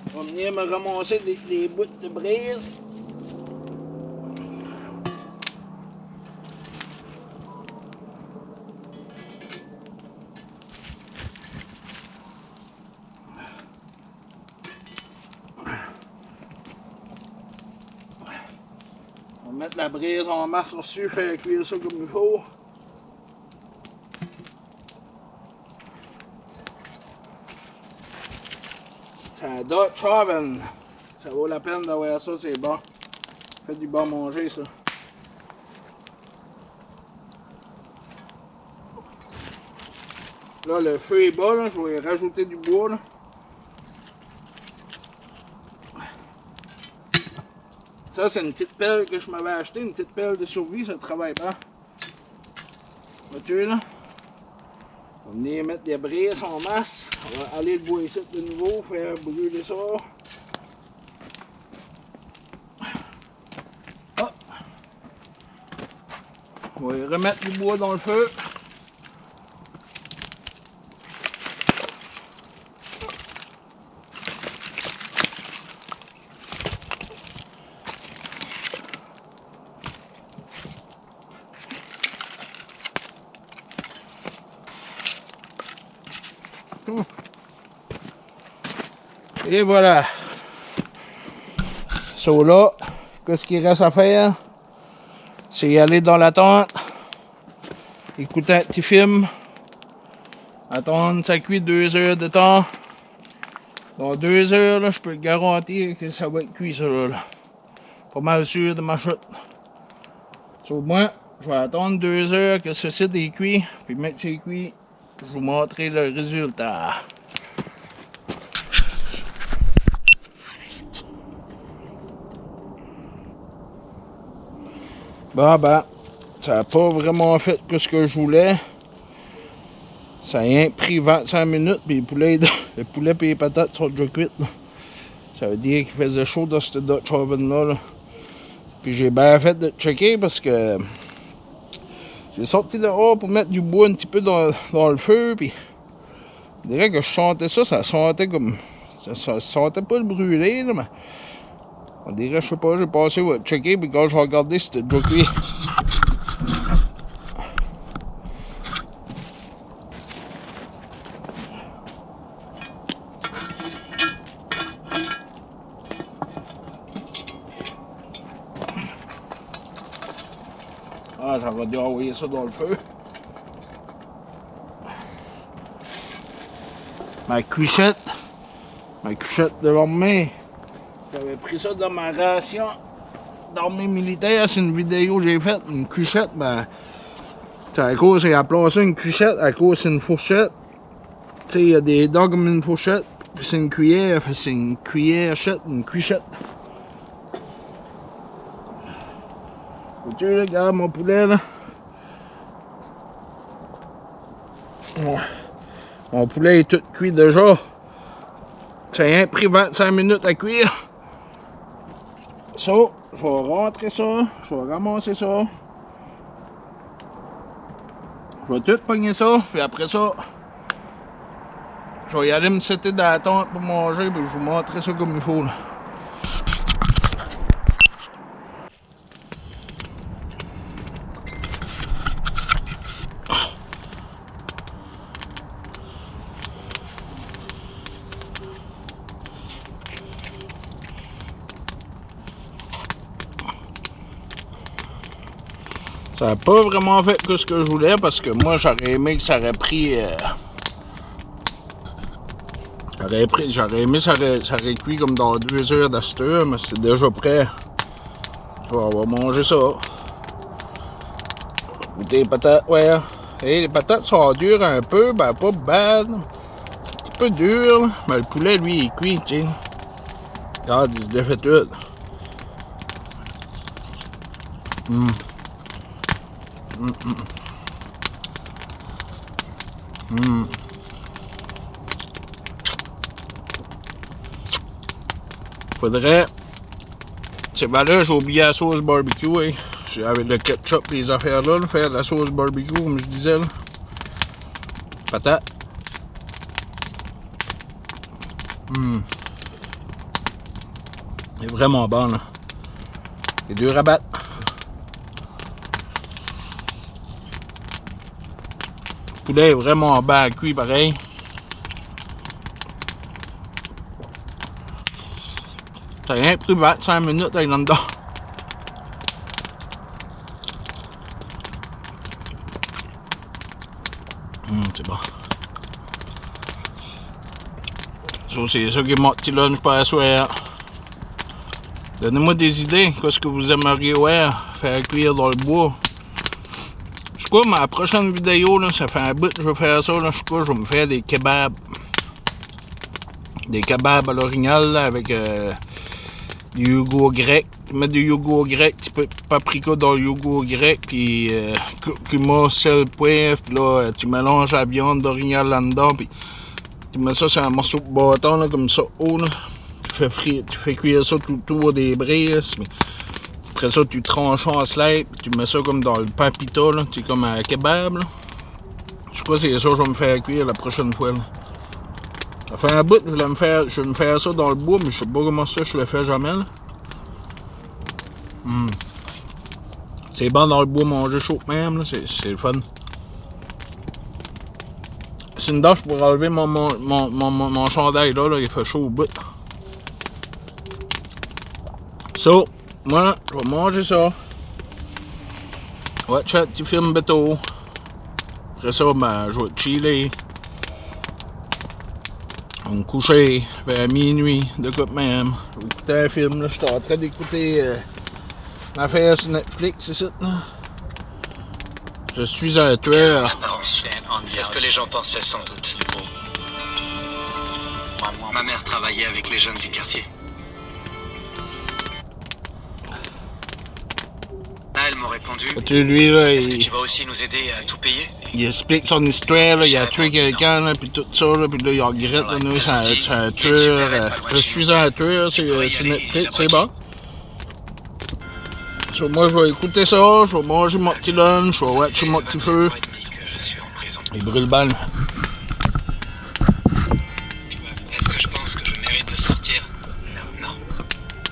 Je vais venir me ramasser des bouts de brise. On va mettre la brise en masse là-dessus, faire cuire ça comme il faut. C'est un Dutch oven. Ça vaut la peine d'avoir ça, c'est bon. Ça fait du bon manger, ça. Là, le feu est bas, là. Je vais rajouter du bois, là. Ça, c'est une petite pelle que je m'avais acheté, une petite pelle de survie, ça travaille bien. Vois-tu, là? On va venir mettre des brises en masse. On va aller le bois ici de nouveau, faire brûler ça. Hop. On va remettre du bois dans le feu. Et voilà. So là, qu'est-ce qu'il reste à faire? C'est aller dans la tente, écouter un petit film, attendre ça cuit 2 heures de temps. Dans 2 heures, là, je peux garantir que ça va être cuit, ça là. Pas mal sûr de ma chute. So, moi, je vais attendre 2 heures que ce site est cuit, puis mec c'est cuit, je vous montrerai le résultat. Bon ben, ça n'a pas vraiment fait que ce que je voulais. Ça a rien pris 25 minutes, puis le poulet et les patates sont déjà cuites. Là. Ça veut dire qu'il faisait chaud dans ce Dutch oven là. Puis j'ai bien fait de checker parce que j'ai sorti dehors pour mettre du bois un petit peu dans le feu, puis je dirais que je sentais ça, ça sentait comme... Ça sentait pas le brûler, là, mais... On dirait, je sais pas, j'ai passé checker, puis quand j'ai regardé, c'était déjà cuit. Ah, j'aurais dû envoyer ça dans le feu. Ma cuchette de l'armée. J'avais pris ça dans ma ration d'armée militaire. C'est une vidéo que j'ai faite. Une cuchette, ben... à cause, il appelé ça une cuchette, à cause c'est une fourchette. Tu sais, il y a des dents comme une fourchette. Puis c'est une cuillère, c'est une cuillère-chette, une cuchette. Tu regardes mon poulet, là. Mon poulet est tout cuit déjà. Ça a rien pris 25 minutes à cuire. Ça, je vais rentrer ça. Je vais ramasser ça. Je vais tout pogner ça. Puis après ça, je vais y aller me setter dans la tente pour manger. Puis je vais vous montrer ça comme il faut, là. Ça n'a pas vraiment fait que ce que je voulais parce que moi j'aurais aimé que ça aurait pris. J'aurais aimé ça aurait cuit comme dans 2 heures de cette heure, mais c'est déjà prêt. On va manger ça. Goûter les patates, ouais. Et les patates sont dures un peu, ben pas bad. Un petit peu dur, mais le poulet lui il est cuit, tu sais. Regarde, il se défait tout. Faudrait. C'est ben là, j'ai oublié la sauce barbecue, hein. Avec le ketchup et les affaires là, faire de la sauce barbecue, comme je disais. Là. Patate. C'est vraiment bon, là. C'est dur à battre. Le poulet est vraiment bien cuit, pareil. Ça a rien pris 25 minutes avec là-dedans. C'est bon. Ça, c'est ça qui est mon petit lunch pour la soirée. Donnez-moi des idées. Qu'est-ce que vous aimeriez voir faire cuire dans le bois. Je crois que ma prochaine vidéo, là, ça fait un bout que je vais faire ça. Là, je crois que je vais me faire des kebabs. Des kebabs à l'orignal là, avec du yogourt grec. Tu mets du yogourt grec, tu peux paprika dans le yogourt grec, puis curcuma, sel, poivre, puis là tu mélanges la viande d'orignal là-dedans, puis tu mets ça sur un morceau de bâton là, comme ça haut là. Tu fais cuire ça tout autour des brises, puis après ça tu tranches en slice, puis tu mets ça comme dans le pain pita là, tu sais, comme un kebab là. Je crois que c'est ça que je vais me faire cuire la prochaine fois là. Ça fait un bout que je vais me faire ça dans le bois, mais je sais pas comment ça je le fais jamais là. C'est bon dans le bois manger chaud même, c'est le fun. C'est une dent, je pourrais enlever mon chandail là, il fait chaud au bout. Ça, moi, je vais manger ça. Ouais, chat, petit film bateau. Après ça, ben, je vais chiller. On va me coucher vers minuit, de quoi même. Je vais écouter un film, là. Je suis en train d'écouter l'affaire sur Netflix, c'est ça, là. Je suis un tueur. C'est ce que les gens pensaient sans doute. Ma mère travaillait avec les jeunes du quartier. elles m'ont répondu. Tu lui, là, Est-ce que tu vas aussi nous aider à tout payer? il explique son histoire, là, il a tué quelqu'un, là, puis tout ça, là, puis là, il regrette, là, nous, c'est un tueur. Je suis un tueur, c'est Netflix, c'est bon. So, moi, je vais écouter ça, je vais manger mon petit lunch, je vais watcher mon petit feu. Il brûle balle. Est-ce que je pense que je mérite de sortir? Non.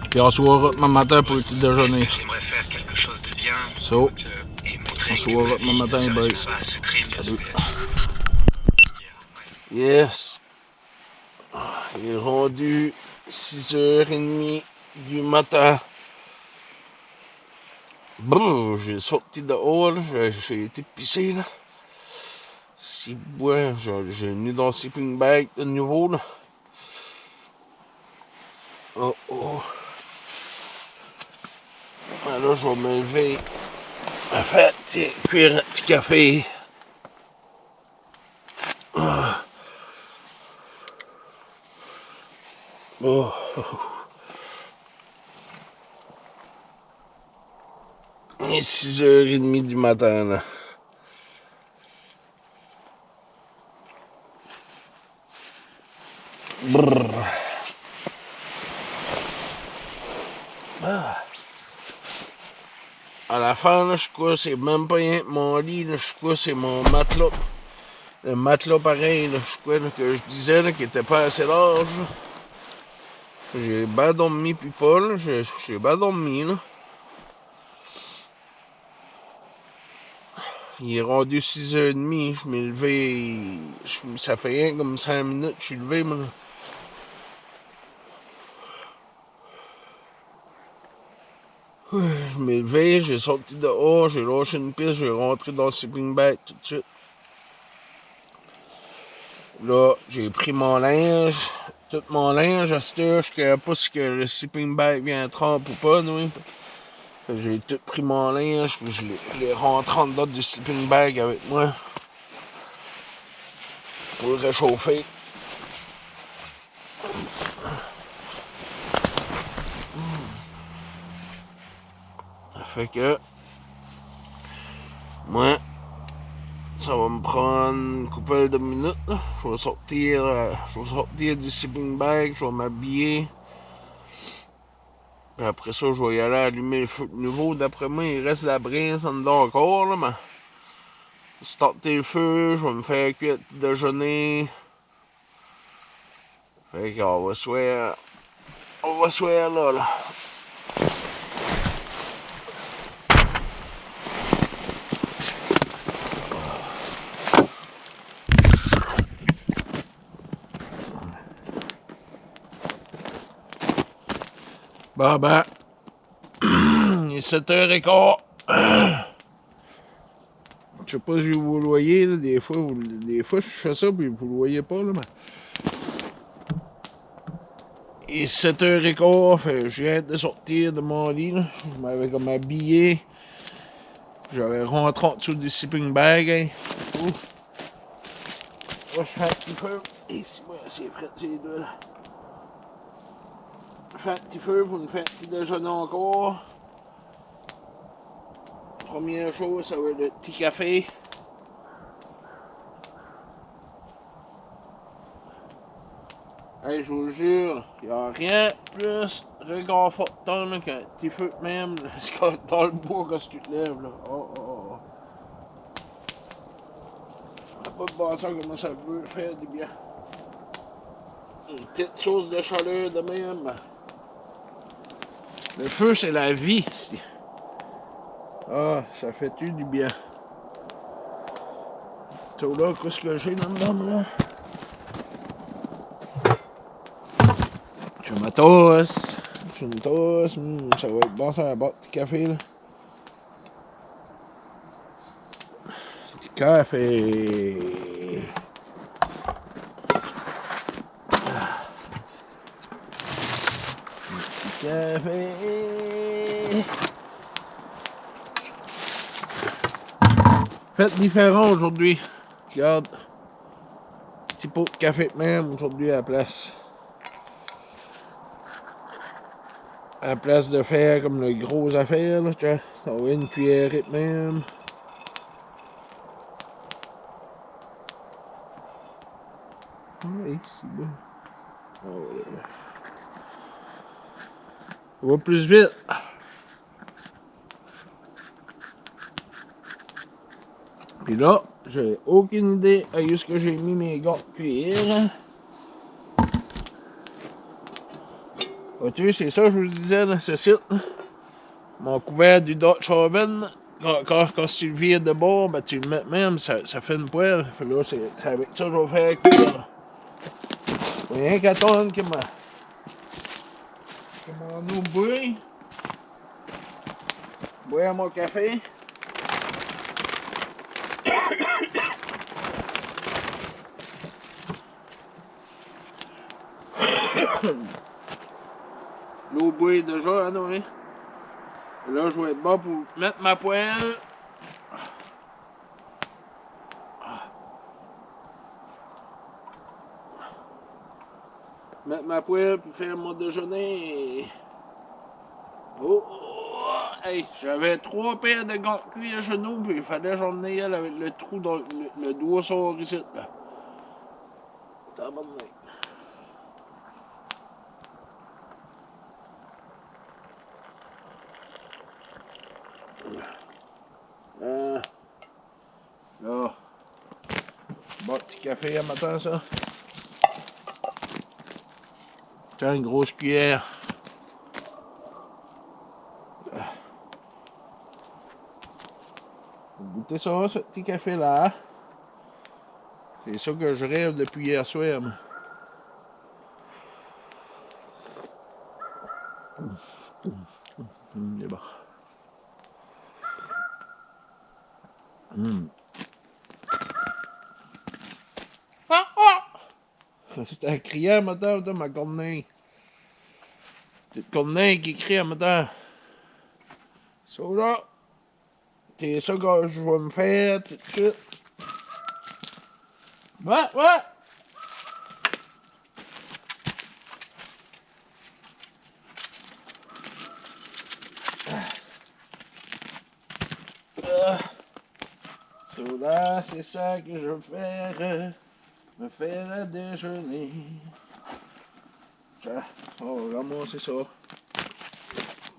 Puis on se verra demain matin pour le petit déjeuner. Est-ce que j'aimerais faire quelque chose de bien? So, Et montrer on se que verra ma demain vie matin, ne se boys. résume pas à ce crime de Salut. espèce. Yes. Il est rendu 6h30 du matin. Brrr, j'ai sorti dehors, là, j'ai été pisser, là. Si bois, j'ai venu dans le sleeping bag de nouveau, là. Oh. Ben là, je vais me lever. En fait, tiens, cuire un petit café. Oh. Il est 6h30 du matin, là. Brrr. À la fin, là, je crois que c'est même pas rien que mon lit, là, je crois que c'est mon matelas. Le matelas pareil, là, je crois là, que je disais là, qu'il était pas assez large. Là. J'ai bien dormi puis pas, là. J'ai bien dormi, là. Il est rendu 6h30, je m'ai levé. Ça fait rien comme 5 minutes, je suis levé, moi. Là. Je m'ai levé, j'ai sorti dehors, j'ai lâché une piste, j'ai rentré dans le sleeping bag tout de suite. Là, j'ai pris mon linge, tout mon linge, à cette heure, je ne savais pas si que le sleeping bag vient trempe ou pas, oui. J'ai tout pris mon linge, puis je l'ai rentré en dedans du sleeping bag avec moi pour le réchauffer. Ça fait que moi, ça va me prendre une couple de minutes. Là. Je vais sortir du sleeping bag, je vais m'habiller. Puis après ça, je vais y aller allumer le feu de nouveau. D'après moi, il reste la brise en dedans encore. Là, mais starter le feu, je vais me faire cuire le petit déjeuner. Fait qu'on va se voir. On va se voir là. Ben, il est 7h15. Je sais pas si vous le voyez, là, des fois je fais ça puis vous le voyez pas, là, mais... Il est 7h15, fait, je viens de sortir de mon lit, là. Je m'avais comme habillé. J'avais rentré en dessous du sleeping bag, hein. Là, je fais un petit feu. Et si moi, c'est prêt, ces deux, là. Je fais un petit feu pour me faire un petit déjeuner encore. Première chose, ça va être le petit café. Hey, je vous jure, il n'y a rien de plus réconfortant qu'un petit feu de même dans le bois quand tu te lèves. Là. Oh. Ça n'a pas de bon sens comment ça peut faire du bien. Une petite source de chaleur de même. Le feu, c'est la vie. Ah, ça fait-tu du bien. Tu vois là, qu'est-ce que j'ai là-dedans, là? Je me tosse. Ça va être bon, ça va boire petit café, là. Petit café. Petit café. Faites différent aujourd'hui. Regarde. Petit pot de café de même aujourd'hui à la place. À la place de faire comme le gros affaire, là, tu vois, ça va une cuillerée de même. Oui, c'est bon. On va plus vite. Puis là, j'ai aucune idée à où est-ce que j'ai mis mes gants de cuillère. Vois-tu, c'est ça que je vous disais, là, ce site. Mon couvert du Dutch Oven, quand tu le vires de bord, ben, tu le mets même, ça fait une poêle. Puis là, c'est avec ça que je vais faire cuire. Faut rien qu'attendre que mon eau bouille. Boire mon café. L'eau bouille déjà, hein, oui. Là, je vais être bon pour mettre ma poêle. Mettre ma poêle pour faire mon déjeuner. Oh, hey, j'avais 3 paires de gants de cuir à genoux, puis il fallait que j'en aille avec le trou dans le doigt sort ici. Là. Tabarnak. Là, bon petit café à matin, ça. Tiens, une grosse cuillère. Goûtez ça, ce petit café-là. C'est ça que je rêve depuis hier soir. C'est bon. C'était un criant, madame, ma corneille. Petite corneille qui crie à madame. Ça là, c'est ça que je vais me faire tout de suite. Ouais. Ça là, c'est ça que je vais faire. Me faire à déjeuner. Tiens, on va ramasser ça.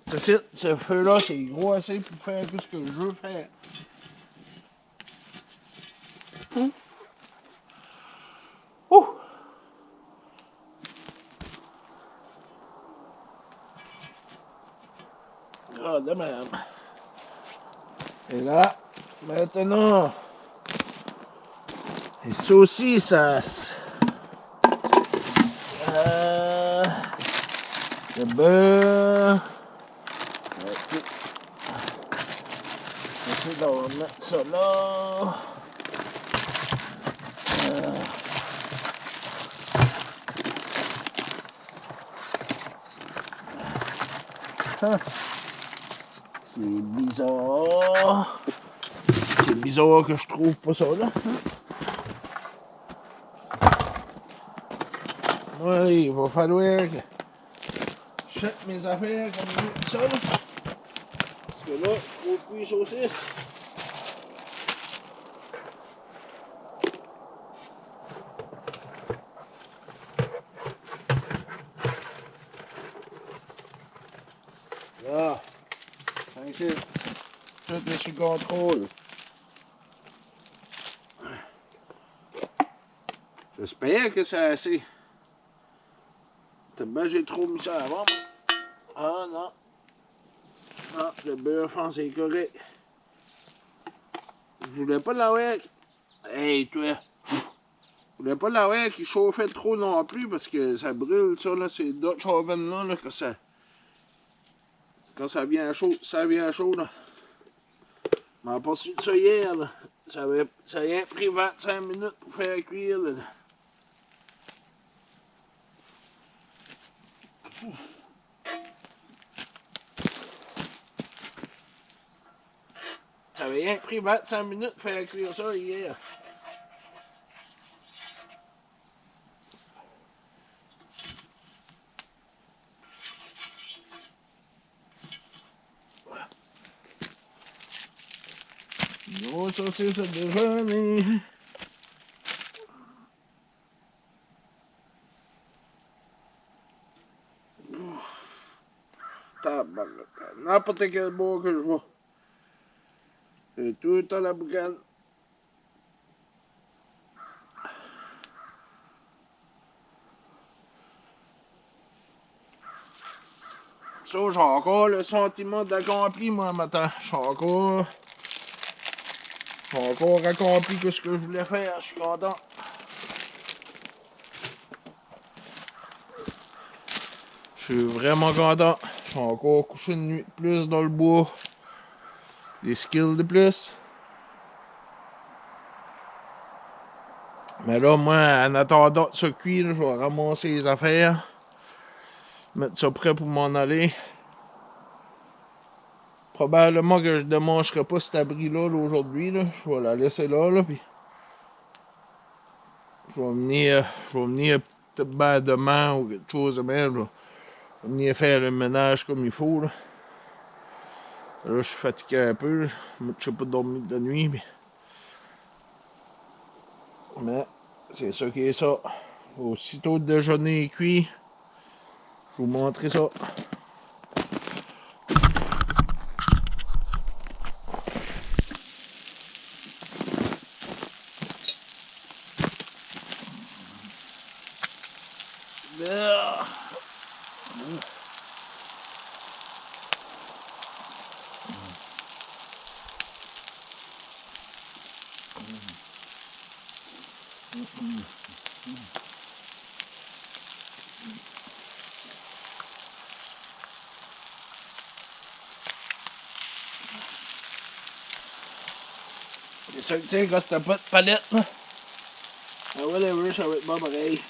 Ce feu-là, c'est gros assez pour faire tout ce que je veux faire. Ouh! Ah, de même. Et là, maintenant, les saucissas. Le beurre. On va mettre ça là. C'est bizarre. C'est bizarre que je trouve pas ça là. Ouais, il va falloir que je jette mes affaires comme ça là. Parce que là, je trouve plus les saucisses. Là, ici, tout est sous contrôle. J'espère que c'est assez. Ben, j'ai trop mis ça avant. Ah non. Ah, le beurre, je pense, c'est correct. Je voulais pas l'avoir. Hey, toi. Je voulais pas l'avoir qui chauffait trop non plus parce que ça brûle, ça, là. C'est Dutch Oven, là, quand ça vient chaud, là. Mais pas su de ça hier, là. Ça a rien pris 25 minutes pour faire cuire, là. Ça avait rien pris 25 minutes pour faire cuire ça hier. saucisses à déjeuner. Tabarnak. N'importe quel bois que je vois. C'est tout le temps la boucane. Ça, j'ai encore le sentiment d'accompli, moi, matin. J'ai encore accompli que ce que je voulais faire. Je suis content. Je suis vraiment content. Je suis encore couché une nuit de plus dans le bois. Des skills de plus. Mais là, moi, en attendant de se cuire, je vais ramasser les affaires. Mettre ça prêt pour m'en aller. Probablement que je ne démangerai pas cet abri-là aujourd'hui. Je vais la laisser là. Puis je vais venir peut-être ben demain ou quelque chose de même. Je vais venir faire le ménage comme il faut. Là, je suis fatigué un peu. Je n'ai pas dormi de nuit. Mais c'est ça qui est ça. Aussitôt le déjeuner est cuit, je vais vous montrer ça. C'est ça que tu sais, quand t'as pas de palette, là. Ah, whatever, ça va être bon pareil.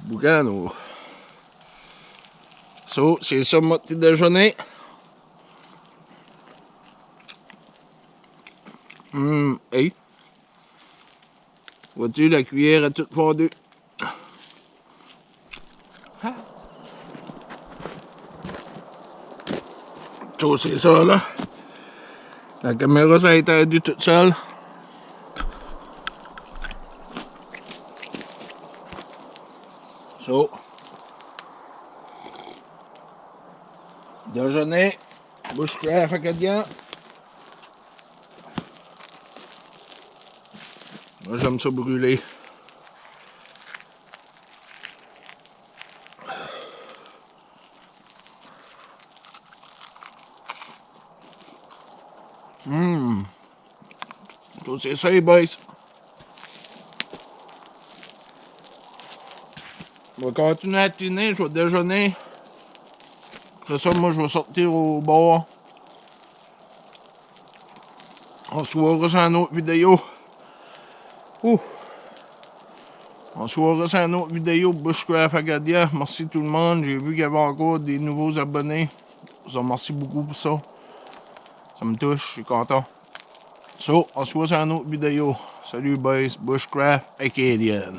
Boucane. So, c'est ça mon petit déjeuner. Hey. Vois-tu, la cuillère est toute fondue. So, c'est ça, là. La caméra, ça a étendu toute seule. So. Déjeuner. Bushcraft acadien. Moi, j'aime ça brûler. So, c'est ça, les boys. On va continuer à tuner, je vais déjeuner. Après ça, moi, je vais sortir au bord. On se voit sur une autre vidéo. On se voit sur une autre vidéo Bushcraft Agadia. Merci tout le monde. J'ai vu qu'il y avait encore des nouveaux abonnés. Je vous remercie beaucoup pour ça. Ça me touche, je suis content. So, on se voit sur une autre vidéo. Salut boys, Bushcraft Acadian.